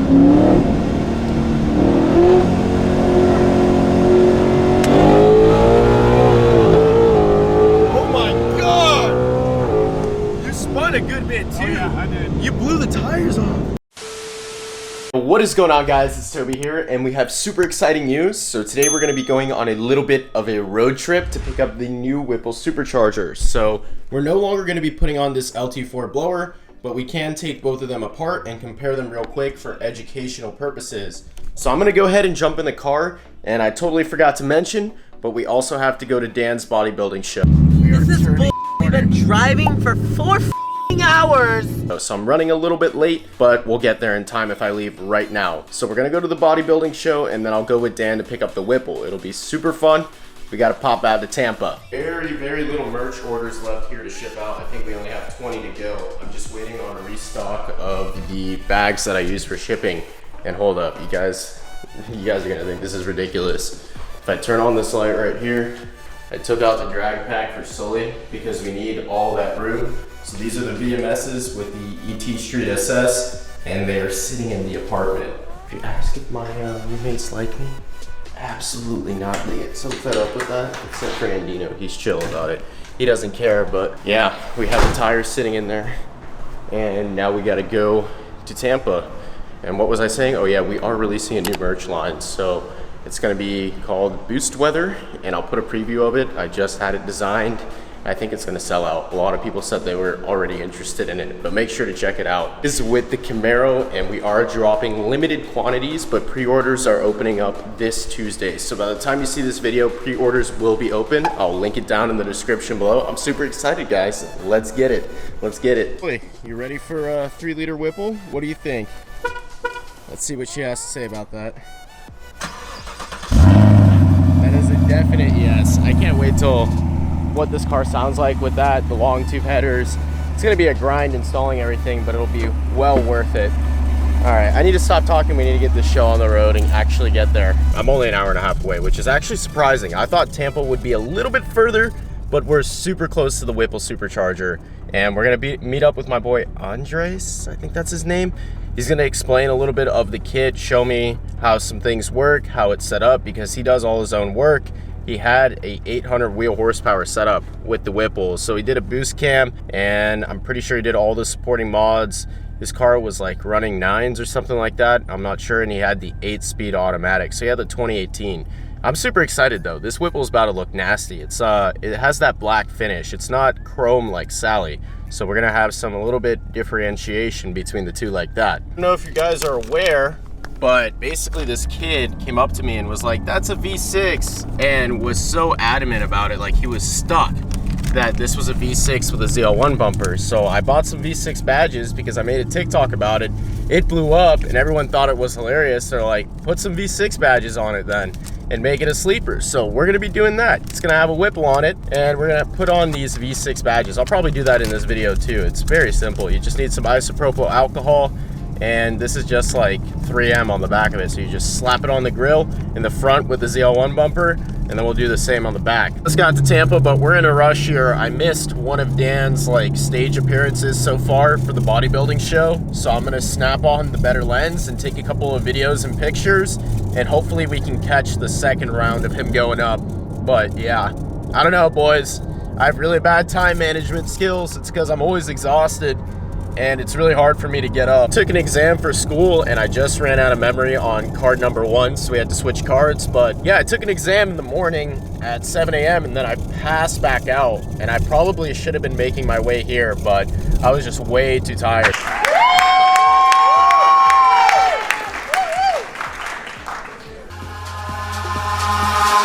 A good bit too. Oh, yeah, I did. You blew the tires off. What is going on, guys? It's Toby here, and we have super exciting news. So today we're going to be going on a little bit of a road trip to pick up the new Whipple Supercharger. So we're no longer going to be putting on this LT4 blower, but we can take both of them apart and compare them real quick for educational purposes. So I'm going to go ahead and jump in the car, and I totally forgot to mention, but we also have to go to Dan's bodybuilding show. This is bull. We've been driving for 4 hours. So I'm running a little bit late, but we'll get there in time if I leave right now. So we're gonna go to the bodybuilding show, and then I'll go with Dan to pick up the Whipple. It'll be super fun. We gotta pop out to Tampa. Very little merch orders left here to ship out. I think we only have 20 to go. I'm just waiting on a restock of the bags that I use for shipping. And hold up, you guys are gonna think this is ridiculous. If I turn on this light right here, I took out the drag pack for Sully because we need all that room. So these are the VMSs with the ET Street SS, and they are sitting in the apartment. If you ask if my roommates like me, absolutely not. They get so fed up with that, except for Andino. He's chill about it. He doesn't care, but yeah, we have the tires sitting in there, and now we gotta go to Tampa. And what was I saying? Oh yeah, we are releasing a new merch line. So it's gonna be called Boost Weather, and I'll put a preview of it. I just had it designed. I think it's gonna sell out. A lot of people said they were already interested in it, but make sure to check it out. This is with the Camaro, and we are dropping limited quantities, but pre-orders are opening up this Tuesday. So by the time you see this video, pre-orders will be open. I'll link it down in the description below. I'm super excited, guys. Let's get it. Let's get it. Wait, you ready for a 3-liter Whipple? What do you think? Let's see what she has to say about that. That is a definite yes. I can't wait till what this car sounds like with that, the long tube headers. It's gonna be a grind installing everything, but it'll be well worth it. All right, I need to stop talking. We need to get this show on the road and actually get there. I'm only an hour and a half away, which is actually surprising. I thought Tampa would be a little bit further, but we're super close to the Whipple Supercharger, and we're gonna meet up with my boy Andres, I think that's his name. He's gonna explain a little bit of the kit, show me how some things work, how it's set up, because he does all his own work. He had a 800 wheel horsepower setup with the Whipple, so he did a boost cam, and I'm pretty sure he did all the supporting mods. His car was like running 9s or something like that, I'm not sure, and he had the 8-speed automatic, so he had the 2018. I'm super excited though. This Whipple's about to look nasty. It has that black finish. It's not chrome like Sally, so we're gonna have a little bit differentiation between the two like that. I don't know if you guys are aware, but basically this kid came up to me and was like, that's a V6, and was so adamant about it, like he was stuck that this was a V6 with a ZL1 bumper. So I bought some V6 badges because I made a TikTok about it. It blew up and everyone thought it was hilarious. They're like, put some V6 badges on it then and make it a sleeper. So we're gonna be doing that. It's gonna have a Whipple on it, and we're gonna put on these V6 badges. I'll probably do that in this video too. It's very simple. You just need some isopropyl alcohol, and this is just like 3M on the back of it. So you just slap it on the grill in the front with the ZL1 bumper, and then we'll do the same on the back. Just got to Tampa, but we're in a rush here. I missed one of Dan's like stage appearances so far for the bodybuilding show. So I'm gonna snap on the better lens and take a couple of videos and pictures, and hopefully we can catch the second round of him going up. But yeah, I don't know, boys. I have really bad time management skills. It's because I'm always exhausted, and it's really hard for me to get up. Took an exam for school, and I just ran out of memory on card number 1, so we had to switch cards. But yeah, I took an exam in the morning at 7 a.m. and then I passed back out, and I probably should have been making my way here, but I was just way too tired.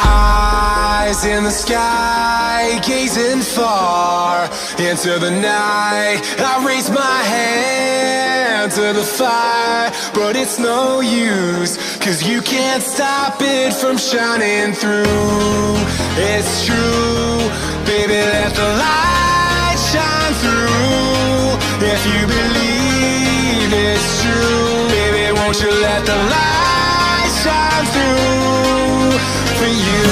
Eyes in the sky, gazing far into the night. I raise my hand to the fire, but it's no use, 'cause you can't stop it from shining through. It's true, baby, let the light shine through. If you believe it's true, baby, won't you let the light shine through for you.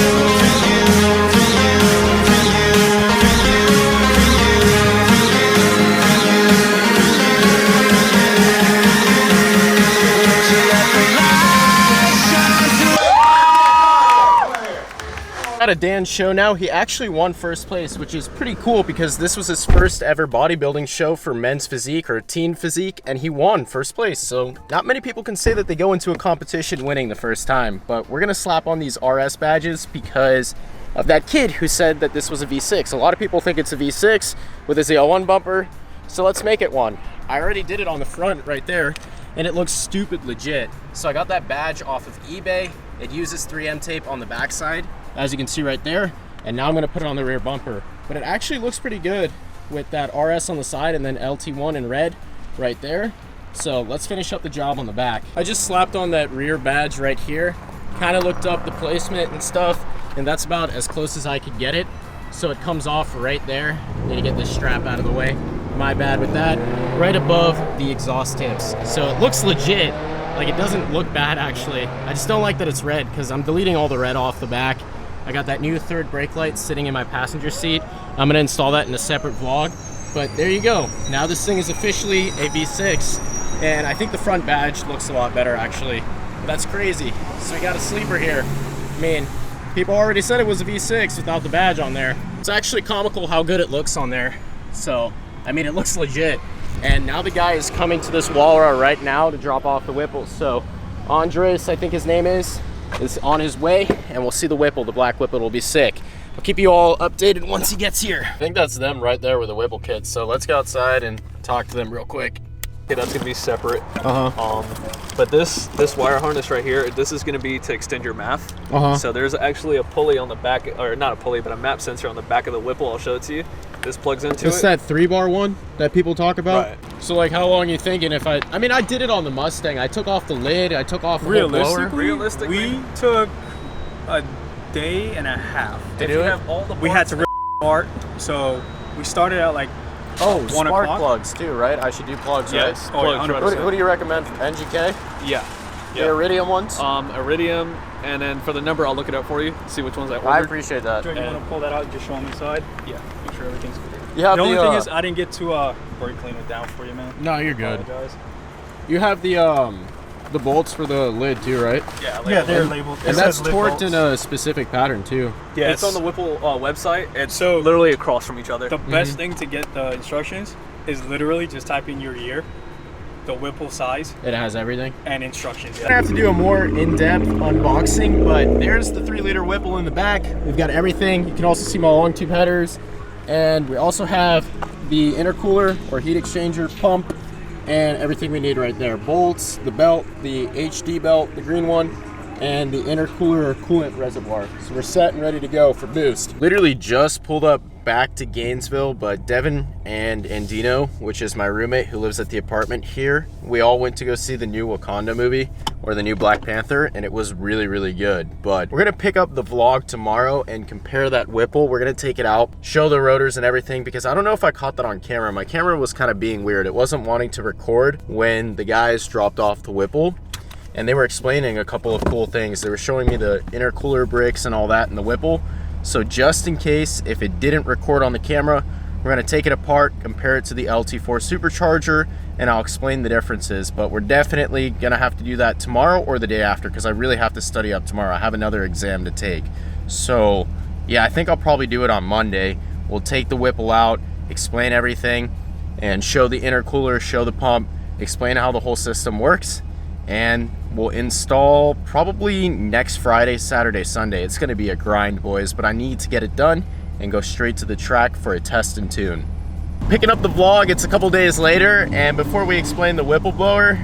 At a Dan's show now, he actually won first place, which is pretty cool because this was his first ever bodybuilding show for men's physique or teen physique, and he won first place. So not many people can say that they go into a competition winning the first time, but we're gonna slap on these RS badges because of that kid who said that this was a V6. A lot of people think it's a V6 with a ZL1 bumper, so let's make it one. I already did it on the front right there, and it looks stupid legit. So I got that badge off of eBay. It uses 3M tape on the backside, as you can see right there, and now I'm gonna put it on the rear bumper. But it actually looks pretty good with that RS on the side and then LT1 in red right there. So let's finish up the job on the back. I just slapped on that rear badge right here, kind of looked up the placement and stuff, and that's about as close as I could get it. So it comes off right there. Need to get this strap out of the way. My bad with that. Right above the exhaust tips. So it looks legit. Like, it doesn't look bad actually. I just don't like that it's red because I'm deleting all the red off the back. I got that new third brake light sitting in my passenger seat. I'm gonna install that in a separate vlog. But there you go. Now this thing is officially a V6. And I think the front badge looks a lot better actually. But that's crazy. So we got a sleeper here. I mean, people already said it was a V6 without the badge on there. It's actually comical how good it looks on there. So, I mean, it looks legit. And now the guy is coming to this Walrus right now to drop off the Whipple. So Andres, I think his name is on his way, and we'll see the Whipple. The black Whipple will be sick. I'll keep you all updated once he gets here. I think that's them right there with the Whipple kit. So let's go outside and talk to them real quick. Okay, that's gonna be separate. But this wire harness right here, this is gonna be to extend your math. So there's actually a pulley on the back, or not a pulley, but a map sensor on the back of the Whipple. I'll show it to you. This plugs into It's it. that 3-bar one that people talk about? Right. So like, how long are you thinking if I mean, I did it on the Mustang. I took off the lid, I took off the whole blower. Realistically, we took a day and a half. To do it? We had to rip it apart, so we started out like Oh, 1 spark o'clock. plugs too, right? I should do plugs, Yes, right? plugs, Oh, 100%. Who do you recommend? NGK? yeah. The Iridium ones? Iridium, and then for the number, I'll look it up for you, see which ones I ordered. I appreciate that. Joe, you want to pull that out and just show them inside? Yeah. Make sure everything's good. You have The only thing the, is, I didn't get to brake clean it down for you, man. no, you're good. Apologize. You have the bolts for the lid too, right? Yeah, they're labeled. And that's torqued in a specific pattern too. Yeah, It's on the Whipple website. It's So- literally across from each other. The best thing to get the instructions is literally just type in your year, the Whipple size, It has everything. and instructions. We're gonna have to do a more in-depth unboxing, but there's the 3-liter Whipple in the back. We've got everything. You can also see my long tube headers, and we also have the intercooler or heat exchanger pump and everything we need right there. Bolts, the belt, the HD belt, the green one, and the intercooler or coolant reservoir. So we're set and ready to go for boost. Literally just pulled up back to Gainesville, but Devin and Andino, which is my roommate who lives at the apartment here, we all went to go see the new Wakanda movie or the new Black Panther, and it was really, really good. But we're gonna pick up the vlog tomorrow and compare that Whipple. We're gonna take it out, show the rotors and everything, because I don't know if I caught that on camera. My camera was kind of being weird. It wasn't wanting to record when the guys dropped off the Whipple, and they were explaining a couple of cool things. They were showing me the intercooler bricks and all that in the Whipple. So just in case, if it didn't record on the camera, we're gonna take it apart, compare it to the LT4 Supercharger, and I'll explain the differences. But we're definitely gonna have to do that tomorrow or the day after, because I really have to study up tomorrow. I have another exam to take. So yeah, I think I'll probably do it on Monday. We'll take the Whipple out, explain everything, and show the intercooler, show the pump, explain how the whole system works, and we'll install probably next Friday, Saturday, Sunday. It's gonna be a grind, boys, but I need to get it done and go straight to the track for a test and tune. Picking up the vlog, it's a couple days later, and before we explain the Whipple blower,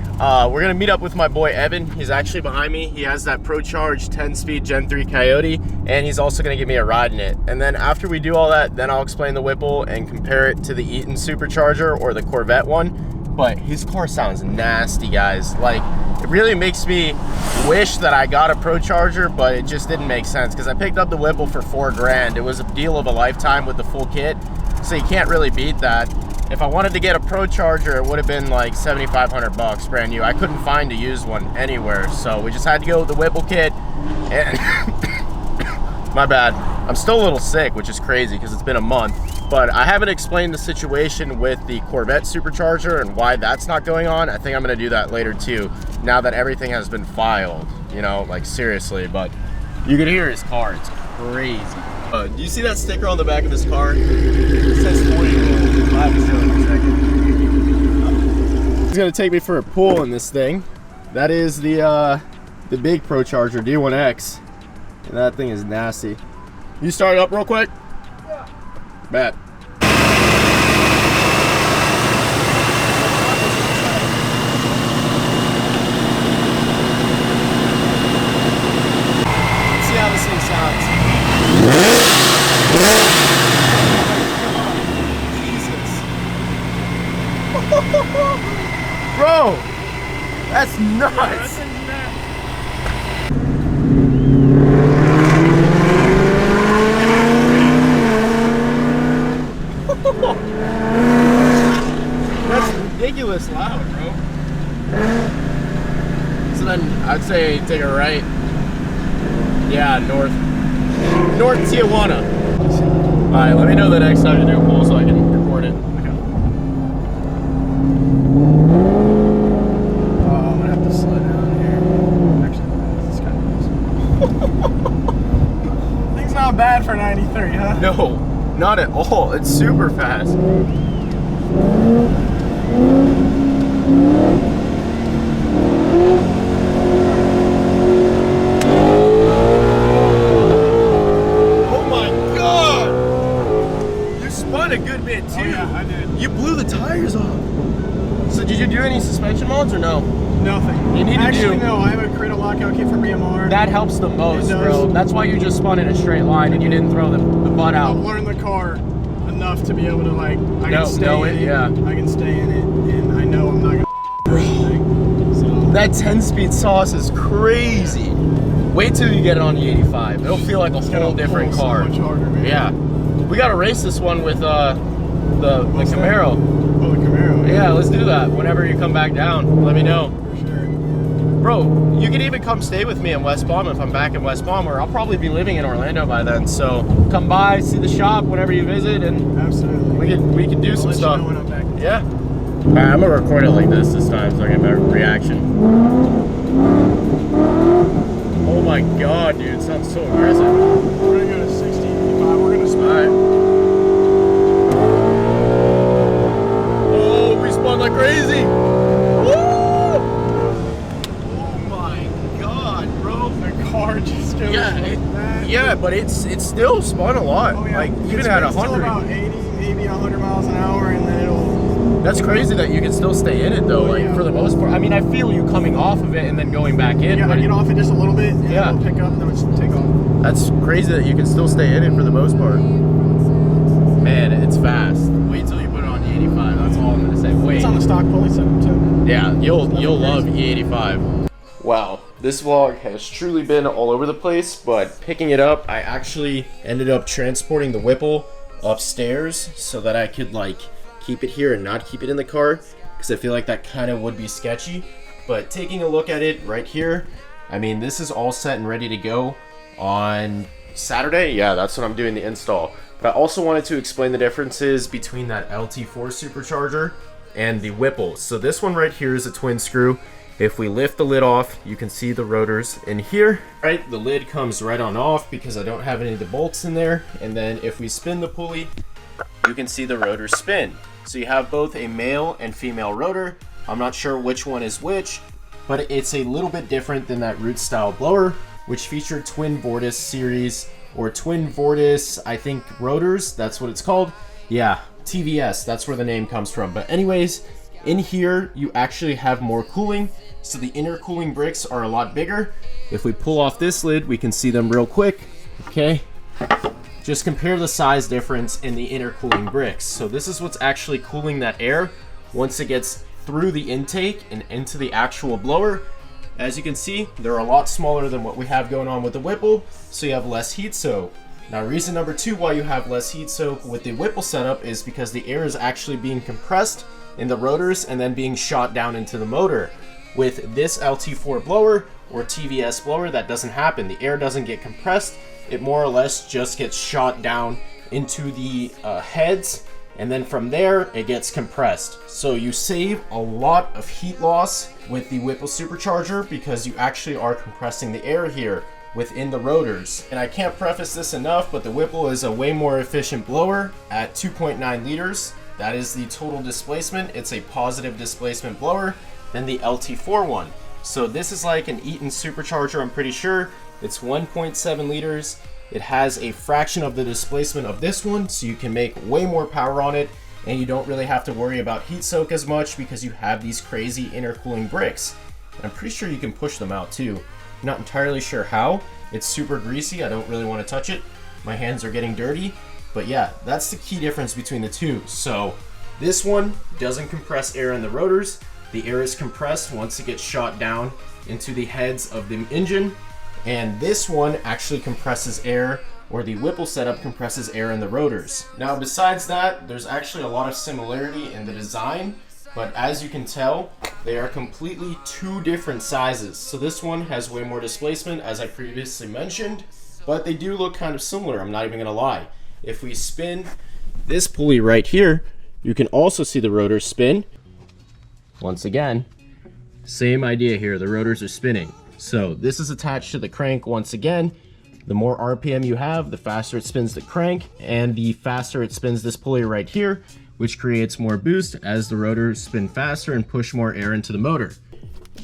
we're gonna meet up with my boy Evan. He's actually behind me. He has that Procharged 10-speed Gen 3 Coyote, and he's also gonna give me a ride in it. And then after we do all that, then I'll explain the Whipple and compare it to the Eaton Supercharger or the Corvette one. But his car sounds nasty, guys. Like, it really makes me wish that I got a Procharger, but it just didn't make sense because I picked up the Whipple for $4 grand. It was a deal of a lifetime with the full kit, so you can't really beat that. If I wanted to get a Procharger, it would have been like 7,500 bucks brand new. I couldn't find a used one anywhere, so we just had to go with the Whipple kit. And my bad. I'm still a little sick, which is crazy because it's been a month. But I haven't explained the situation with the Corvette Supercharger and why that's not going on. I think I'm gonna do that later too, now that everything has been filed, you know, like seriously. But You can hear his car. It's crazy. Do you see that sticker on the back of this car? It says 40. I'll have to show it in a second. He's gonna take me for a pull in this thing. That is the big Procharger D1X, and that thing is nasty. You start it up real quick? Yeah. Bet. Let's see how this thing sounds. Jesus. Bro, that's nuts. That's ridiculous loud, bro. So then I'd say take a right. Yeah, north Tijuana. All right, let me know the next time you do a pull so I can record it. Okay. I'm gonna have to slow down here. Actually, it's kind of nice. Thing's not bad for 93, huh? No, not at all. It's super fast. A good bit too. Oh, yeah, I did. You blew the tires off. So did you do any suspension mods or no? Nothing. You need to do. No, I have a cradle lockout kit from BMR. That helps the most, bro. That's why you just spun in a straight line and you didn't throw the butt out. I've learned the car enough to be able to I can stay in it. Yeah. I can stay in it, and I know I'm not gonna anything. So that 10-speed sauce is crazy. Wait till you get it on the 85. It'll feel like a whole different car. So much harder, man. Yeah. We gotta race this one with the Camaro. Oh, the Camaro. Yeah, let's do that. Whenever you come back down, let me know. For sure. Bro, you can even come stay with me in West Palm if I'm back in West Palm, or I'll probably be living in Orlando by then. So come by, see the shop whenever you visit, and Absolutely. we can do some stuff. You know when I'm back. Yeah. All right, I'm gonna record it like this time so I get better reaction. Oh my god, dude, it sounds so aggressive. We're gonna go to 65. We're gonna spin. All right. Oh, we spun like crazy. Woo! Oh my god, bro. The car just goes Yeah, like that. yeah, but it's still spun a lot. Oh, yeah. Like even It's at still 100. about 80, maybe 100 miles an hour, and then it'll. That's crazy that you can still stay in it though. Oh, like yeah. for the most part. I mean, I feel you coming off of it and then going back in. Yeah, but I get off it just a little bit, and Yeah. it'll pick up, and then it'll take off. That's crazy that you can still stay in it for the most part. Man, it's fast. Wait till you put it on the 85. That's all I'm gonna say. Wait. It's on the stock pulley setup too. Yeah, you'll love E85. Wow, this vlog has truly been all over the place, but picking it up, I actually ended up transporting the Whipple upstairs so that I could like keep it here and not keep it in the car, because I feel like that kind of would be sketchy. But taking a look at it right here, I mean, this is all set and ready to go on Saturday. Yeah, that's when I'm doing the install. But I also wanted to explain the differences between that LT4 supercharger and the Whipple. So this one right here is a twin screw. If we lift the lid off, you can see the rotors in here. Right, the lid comes right on off because I don't have any of the bolts in there. And then if we spin the pulley, you can see the rotors spin. So you have both a male and female rotor. I'm not sure which one is which, but it's a little bit different than that root style blower, which featured twin Vortis series or twin Vortis, I think, rotors. That's what it's called. Yeah, TVS, that's where the name comes from. But anyways, in here, you actually have more cooling. So the intercooling bricks are a lot bigger. If we pull off this lid, we can see them real quick, okay? Just compare the size difference in the intercooling bricks. So this is what's actually cooling that air once it gets through the intake and into the actual blower. As you can see, they're a lot smaller than what we have going on with the Whipple, so you have less heat soak. Now, reason number two why you have less heat soak with the Whipple setup is because the air is actually being compressed in the rotors and then being shot down into the motor. With this LT4 blower or TVS blower, that doesn't happen. The air doesn't get compressed. It more or less just gets shot down into the heads, and then from there it gets compressed. So you save a lot of heat loss with the Whipple Supercharger because you actually are compressing the air here. within the rotors. And I can't preface this enough, but the Whipple is a way more efficient blower at 2.9 liters. That is the total displacement. It's a positive displacement blower than the LT4 one. So this is like an Eaton Supercharger, I'm pretty sure. It's 1.7 liters. It has a fraction of the displacement of this one, so you can make way more power on it, and you don't really have to worry about heat soak as much because you have these crazy intercooling bricks. And I'm pretty sure you can push them out too. I'm not entirely sure how. It's super greasy. I don't really want to touch it. My hands are getting dirty. But yeah, that's the key difference between the two. So this one doesn't compress air in the rotors. The air is compressed once it gets shot down into the heads of the engine. And this one actually compresses air, or the Whipple setup compresses air in the rotors. Now besides that, there's actually a lot of similarity in the design, but as you can tell, they are completely two different sizes. So this one has way more displacement, as I previously mentioned, but they do look kind of similar, I'm not even gonna lie. If we spin this pulley right here, you can also see the rotors spin. Once again, same idea here, the rotors are spinning. So this is attached to the crank once again. The more RPM you have, the faster it spins the crank, and the faster it spins this pulley right here, which creates more boost as the rotors spin faster and push more air into the motor.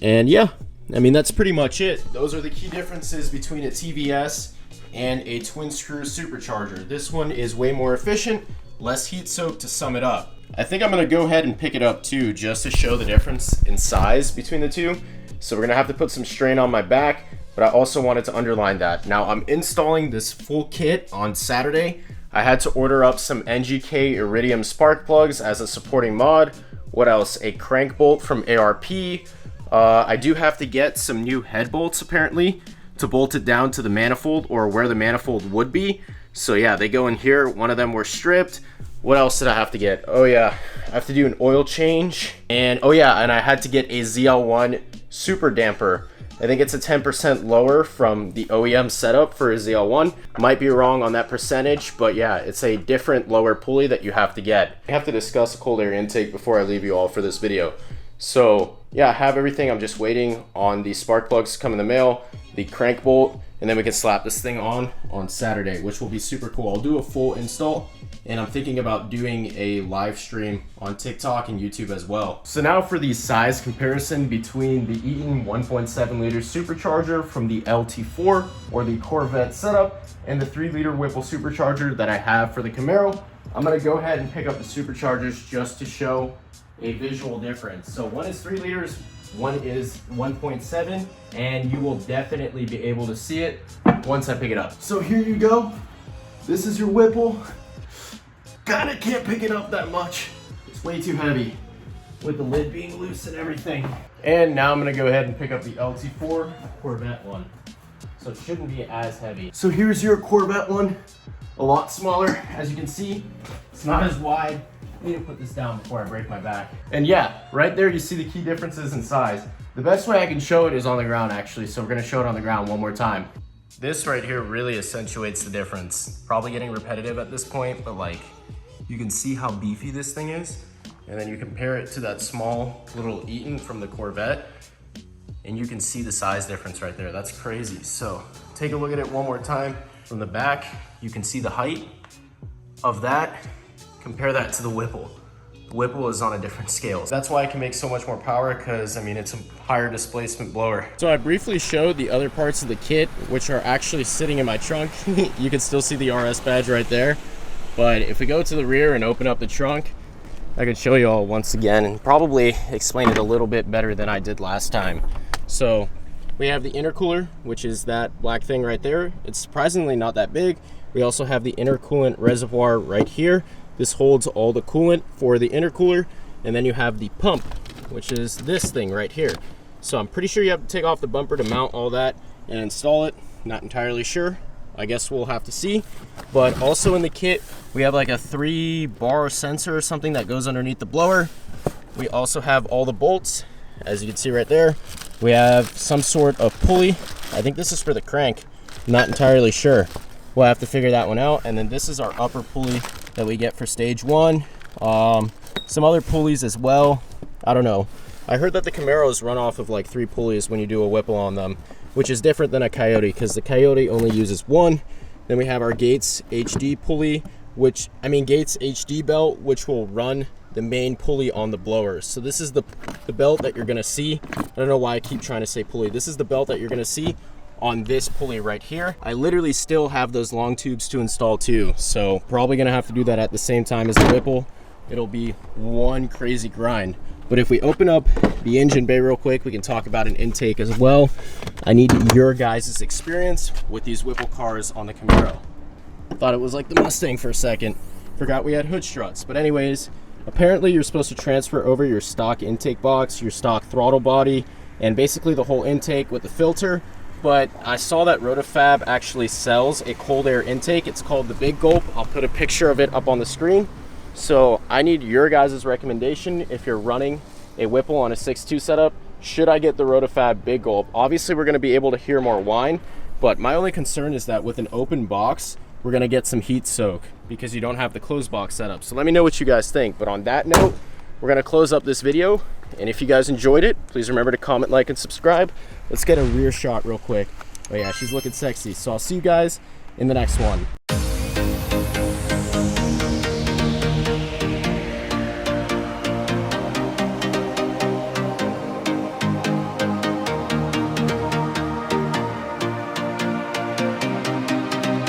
And yeah, I mean, that's pretty much it. Those are the key differences between a TVS and a twin screw supercharger. This one is way more efficient, less heat soak to sum it up. I think I'm gonna go ahead and pick it up too, just to show the difference in size between the two. So we're gonna have to put some strain on my back, but I also wanted to underline that. Now I'm installing this full kit on Saturday. I had to order up some NGK Iridium spark plugs as a supporting mod. What else? A crank bolt from ARP. I do have to get some new head bolts apparently to bolt it down to the manifold, or where the manifold would be. So yeah, they go in here. One of them were stripped. What else did I have to get? Oh yeah, I have to do an oil change. And oh yeah, and I had to get a ZL1 super damper. I think it's a 10% lower from the OEM setup for a ZL1. Might be wrong on that percentage, but yeah, it's a different lower pulley that you have to get. I have to discuss a cold air intake before I leave you all for this video. So yeah, I have everything. I'm just waiting on the spark plugs to come in the mail, the crank bolt, and then we can slap this thing on Saturday, which will be super cool. I'll do a full install, and I'm thinking about doing a live stream on TikTok and YouTube as well. So now for the size comparison between the Eaton 1.7 liter supercharger from the LT4 or the Corvette setup and the 3 liter Whipple supercharger that I have for the Camaro. I'm gonna go ahead and pick up the superchargers just to show a visual difference. So one is 3 liters, one is 1.7, and you will definitely be able to see it once I pick it up. So here you go. This is your Whipple. Kinda can't pick it up that much. It's way too heavy with the lid being loose and everything. And now I'm gonna go ahead and pick up the LT4 Corvette one. So it shouldn't be as heavy. So here's your Corvette one. A lot smaller, as you can see. It's not as wide. I need to put this down before I break my back. And yeah, right there you see the key differences in size. The best way I can show it is on the ground actually, so we're gonna show it on the ground one more time. This right here really accentuates the difference. Probably getting repetitive at this point, but like, you can see how beefy this thing is. And then you compare it to that small little Eaton from the Corvette, and you can see the size difference right there. That's crazy. So take a look at it one more time. From the back, you can see the height of that. Compare that to the Whipple. The Whipple is on a different scale. That's why I can make so much more power, because I mean, it's a higher displacement blower. So I briefly showed the other parts of the kit, which are actually sitting in my trunk. You can still see the RS badge right there. But if we go to the rear and open up the trunk, I can show you all once again and probably explain it a little bit better than I did last time. So we have the intercooler, which is that black thing right there. It's surprisingly not that big. We also have the intercoolant reservoir right here. This holds all the coolant for the intercooler. And then you have the pump, which is this thing right here. So I'm pretty sure you have to take off the bumper to mount all that and install it. Not entirely sure. I guess we'll have to see. But also in the kit, we have like a 3-bar sensor or something that goes underneath the blower. We also have all the bolts, as you can see right there. We have some sort of pulley. I think this is for the crank. Not entirely sure. We'll have to figure that one out. And then this is our upper pulley that we get for stage 1. Some other pulleys as well. I don't know. I heard that the Camaro's run off of like 3 pulleys when you do a Whipple on them, which is different than a Coyote because the Coyote only uses 1. Then we have our Gates HD pulley, Gates HD belt, which will run the main pulley on the blowers. So this is the belt that you're gonna see. I don't know why I keep trying to say pulley. This is the belt that you're gonna see on this pulley right here. I literally still have those long tubes to install too, so probably gonna have to do that at the same time as the Whipple. It'll be one crazy grind. But if we open up the engine bay real quick, we can talk about an intake as well. I need your guys' experience with these Whipple cars on the Camaro. Thought it was like the Mustang for a second. Forgot we had hood struts. But anyways, apparently you're supposed to transfer over your stock intake box, your stock throttle body, and basically the whole intake with the filter. But I saw that Rotofab actually sells a cold air intake. It's called the Big Gulp. I'll put a picture of it up on the screen. So I need your guys' recommendation if you're running a Whipple on a 6.2 setup. Should I get the Rotofab Big Gulp? Obviously we're gonna be able to hear more whine, but my only concern is that with an open box, we're gonna get some heat soak because you don't have the closed box setup. So let me know what you guys think. But on that note, we're gonna close up this video. And if you guys enjoyed it, please remember to comment, like, and subscribe. Let's get a rear shot real quick. Oh yeah, she's looking sexy. So I'll see you guys in the next one.